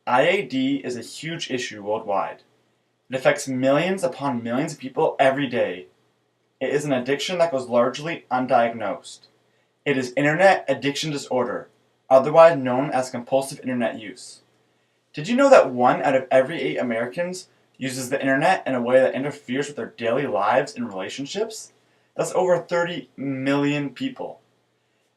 IAD is a huge issue worldwide. It affects millions upon millions of people every day. It is an addiction that goes largely undiagnosed. It is Internet Addiction Disorder, otherwise known as compulsive Internet use. Did you know that 1 out of every 8 Americans uses the Internet in a way that interferes with their daily lives and relationships? That's over 30 million people.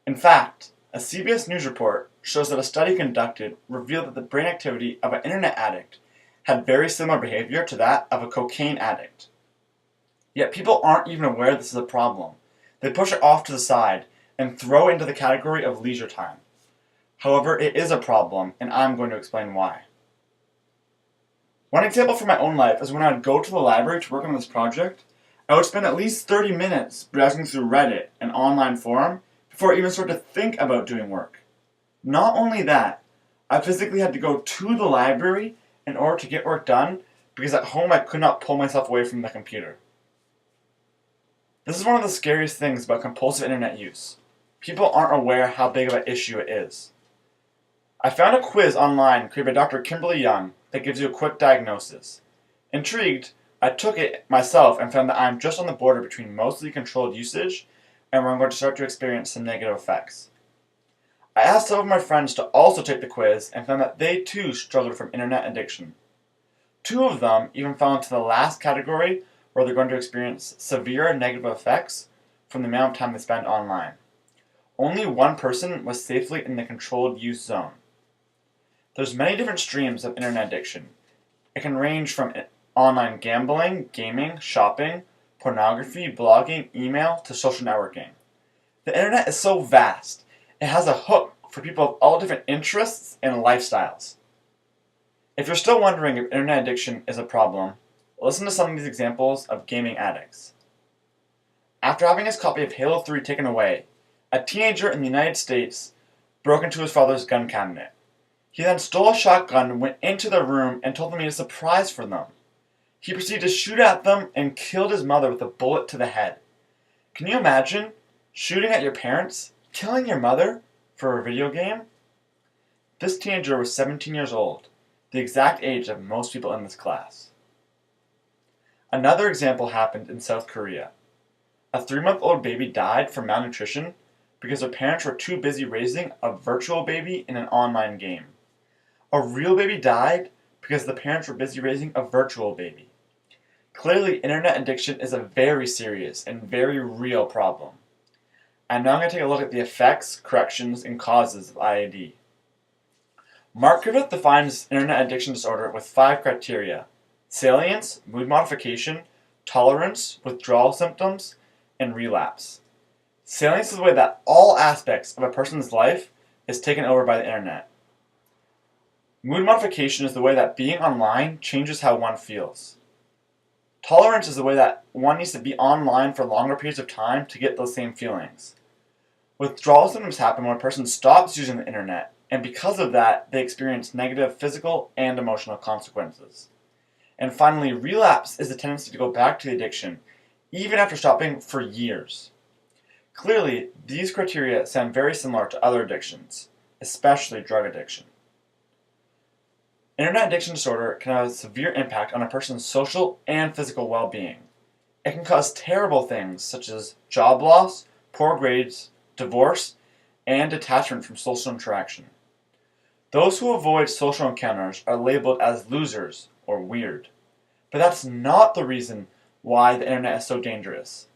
In fact, a CBS News report shows that a study conducted revealed that the brain activity of an internet addict had very similar behavior to that of a cocaine addict. Yet people aren't even aware this is a problem. They push it off to the side and throw it into the category of leisure time. However, it is a problem, and I'm going to explain why. One example from my own life is when I would go to the library to work on this project, I would spend at least 30 minutes browsing through Reddit, an online forum, before I even start to think about doing work. Not only that, I physically had to go to the library in order to get work done because at home I could not pull myself away from the computer. This is one of the scariest things about compulsive internet use. People aren't aware how big of an issue it is. I found a quiz online created by Dr. Kimberly Young that gives you a quick diagnosis. Intrigued, I took it myself and found that I am just on the border between mostly controlled usage and where I'm going to start to experience some negative effects. I asked some of my friends to also take the quiz and found that they too struggled from internet addiction. 2 of them even fell into the last category where they're going to experience severe negative effects from the amount of time they spend online. Only 1 person was safely in the controlled use zone. There's many different streams of internet addiction. It can range from online gambling, gaming, shopping, pornography, blogging, email, to social networking. The internet is so vast. It has a hook for people of all different interests and lifestyles. If you're still wondering if internet addiction is a problem, listen to some of these examples of gaming addicts. After having his copy of Halo 3 taken away, a teenager in the United States broke into his father's gun cabinet. He then stole a shotgun, went into their room, and told them he had a surprise for them. He proceeded to shoot at them and killed his mother with a bullet to the head. Can you imagine shooting at your parents, killing your mother for a video game? This teenager was 17 years old, the exact age of most people in this class. Another example happened in South Korea. A 3-month-old baby died from malnutrition because their parents were too busy raising a virtual baby in an online game. A real baby died because the parents were busy raising a virtual baby. Clearly, internet addiction is a very serious and very real problem. And now I'm going to take a look at the effects, corrections, and causes of IAD. Mark Griffith defines internet addiction disorder with 5 criteria: salience, mood modification, tolerance, withdrawal symptoms, and relapse. Salience is the way that all aspects of a person's life is taken over by the internet. Mood modification is the way that being online changes how one feels. Tolerance is the way that one needs to be online for longer periods of time to get those same feelings. Withdrawal symptoms happen when a person stops using the internet, and because of that, they experience negative physical and emotional consequences. And finally, relapse is the tendency to go back to the addiction, even after stopping for years. Clearly, these criteria sound very similar to other addictions, especially drug addiction. Internet addiction disorder can have a severe impact on a person's social and physical well-being. It can cause terrible things such as job loss, poor grades, divorce, and detachment from social interaction. Those who avoid social encounters are labeled as losers or weird. But that's not the reason why the internet is so dangerous.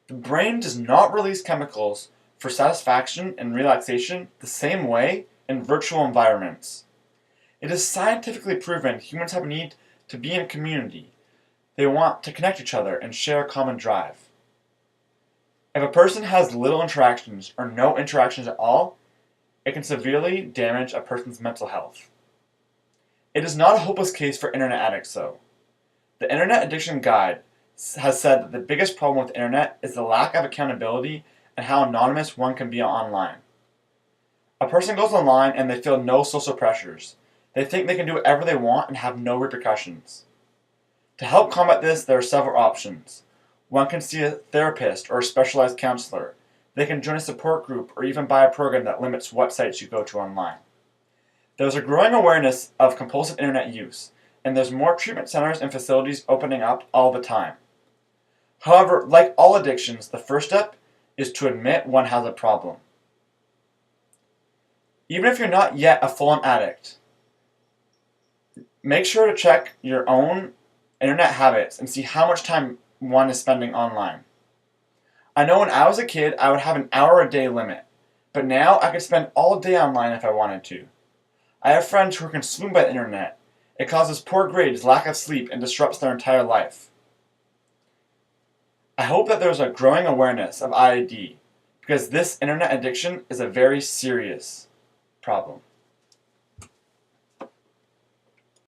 The brain does not release chemicals for satisfaction and relaxation the same way in virtual environments. It is scientifically proven humans have a need to be in a community. They want to connect each other and share a common drive. If a person has little interactions or no interactions at all, it can severely damage a person's mental health. It is not a hopeless case for internet addicts, though. The Internet Addiction Guide has said that the biggest problem with the internet is the lack of accountability and how anonymous one can be online. A person goes online and they feel no social pressures. They think they can do whatever they want and have no repercussions. To help combat this, there are several options. One can see a therapist or a specialized counselor. They can join a support group or even buy a program that limits what sites you go to online. There's a growing awareness of compulsive internet use, and there's more treatment centers and facilities opening up all the time. However, like all addictions, the first step is to admit one has a problem. Even if you're not yet a full-on addict, make sure to check your own internet habits and see how much time one is spending online. I know when I was a kid, I would have an hour a day limit, but now I could spend all day online if I wanted to. I have friends who are consumed by the internet. It causes poor grades, lack of sleep, and disrupts their entire life. I hope that there's a growing awareness of IID, because this internet addiction is a very serious problem.